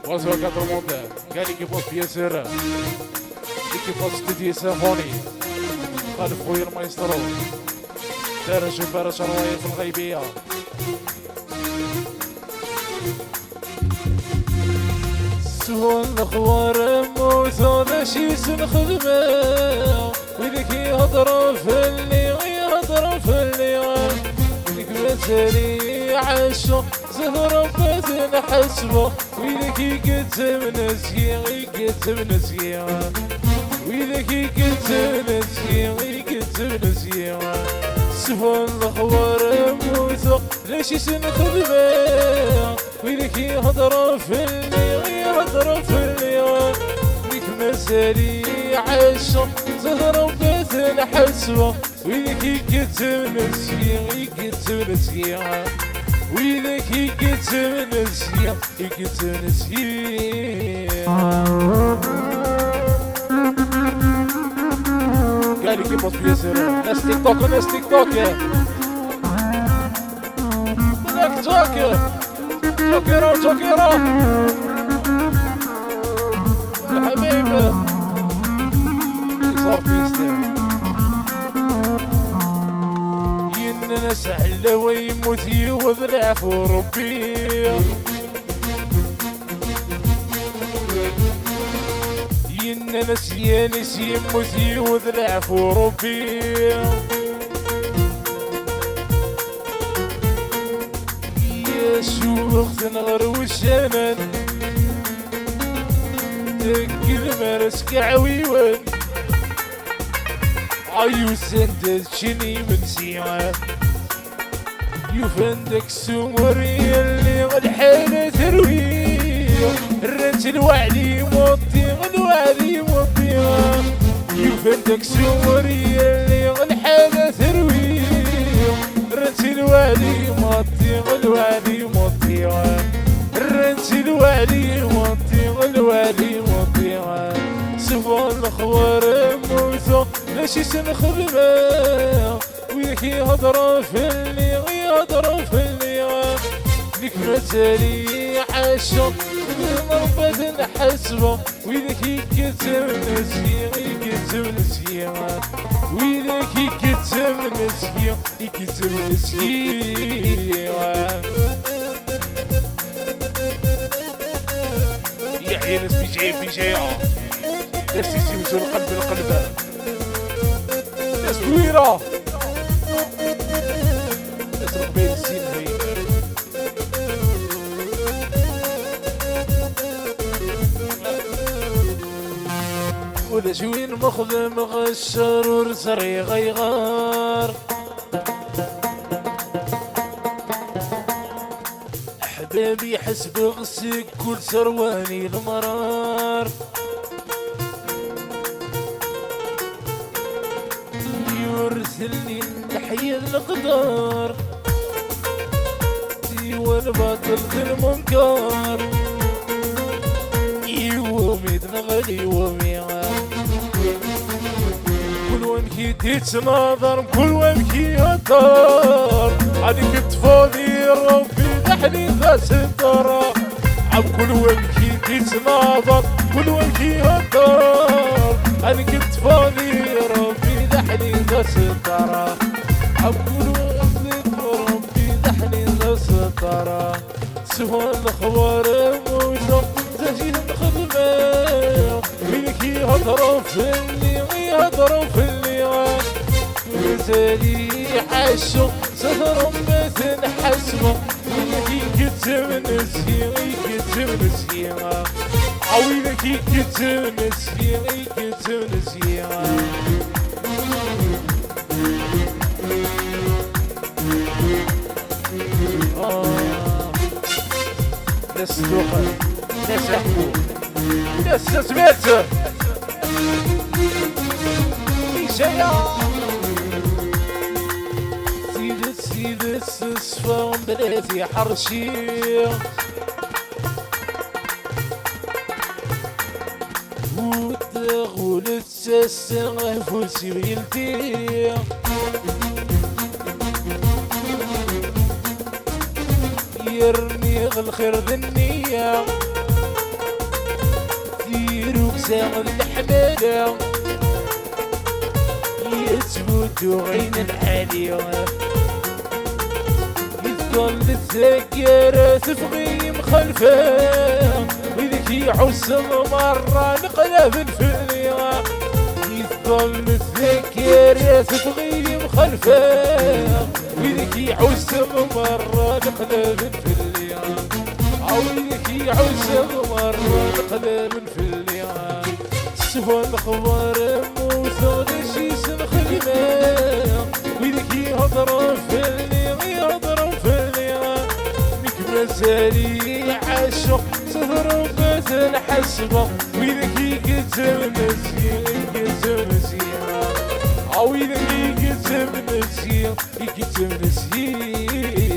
Bonsoir 4 monde. Quelle équipe poste bien sûr. Équipe poste studio سيمفوني. خالد خويا المايسترو. دارج وفارس الرواية في الغيبية. سوى الأخبار موثوقة شي سنخدمه ويدك يهضر في اللي يهضر في اللي ويدك مثالي عاشق زهرة بات نحسبه ويدك يكتب نسيا يكتب نسيا ويدك يكتب نسيا يكتب نسيا سوى الأخبار موثوق ليش سنخدمه ويدك يهضر في اللي يهضر في اللي ويدك مثالي عاشق زهرة بات نحسبه ويدك يكتب نسيا يكتب نسيا ويدك يكتب نسيا يكتب نسيا قال لك يبص بيسر ناس تيك توك وناس تيك توك هناك توك توكيرو توكيرو الحبيب صار فيستر يننا سهل ويموت يوضع في ربي يننا نسيان يموت يوضع في ربي يا شوخ تنغر وشانان تكل مارسك عويوان عيوسان تشني من سيعان يفندك سمري اللي الحالة تروي الرنت الوعدي موطي الوعدي موطي يفندك سمري اللي الحالة تروي الرنت الوعدي موطي الوعدي موطي الرنت الوعدي موطي الوعدي موطي سفر الأخبار موثوق ليش سنخدمه وياك يهضر في اللي يهضر في اللي ليك مثالي عاشق مربط نحسبه وياك يكتب نسيا يكتب نسيا وياك يكتب نسيا يكتب نسيا يحيى ناس في شيء ناس يسيبوا القلب القلب ناس كبيرة ناس رقبين السين هي ولا شوين مخدم غشر ورسري غيغار حبابي حسب غسك كل سرواني المرار يرسلني الحياة القدار ايوا الباطل في المنكر ايوا ميتنغلي وميغا كل ومكي تتناظر كل ومكي يدار عليك تفاضي ربي تحلي ذات الدار عم كل ومكي تتناظر كل ومكي يدار عليك تفاضي ربي دحني ذا سترة عبقول وغفلت ربي دحني ذا سترة سوى الأخبار موثوق تجيه الخدمة وياك يهضروا في اللي يهضروا في اللي مثالي عاشق سهر مثل حسبه وياك يكتب نسيا يكتب نسيا عويلك يكتب نسيا يكتب نسيا ناس دوخة ناس يحكوا ناس سمعت شيا سيدة الصفا بلاتي حرشي وتغول الساسة فوسي ويلتي يرمي الخير ذنية ديروك ساغ الحمادة يتبوتو غين الحالية يظل الذاكرة تفغي مخلفة وذيك يعوز مرة نقلب الفلية يظل الذاكرة تفغي مخلفة وذيك يعوز مرة نقلب الفلية وذيك يعوز مرة نقلب الفلية سوى الخبر موثوق شي سنخدمه وذيك يهضر فلية يهضر فلية مك مزالي عاشق سهر وبات الحسبة وذيك يكتب نسيان يكتب نسيان وذيك يكتب نسيان يكتب نسيان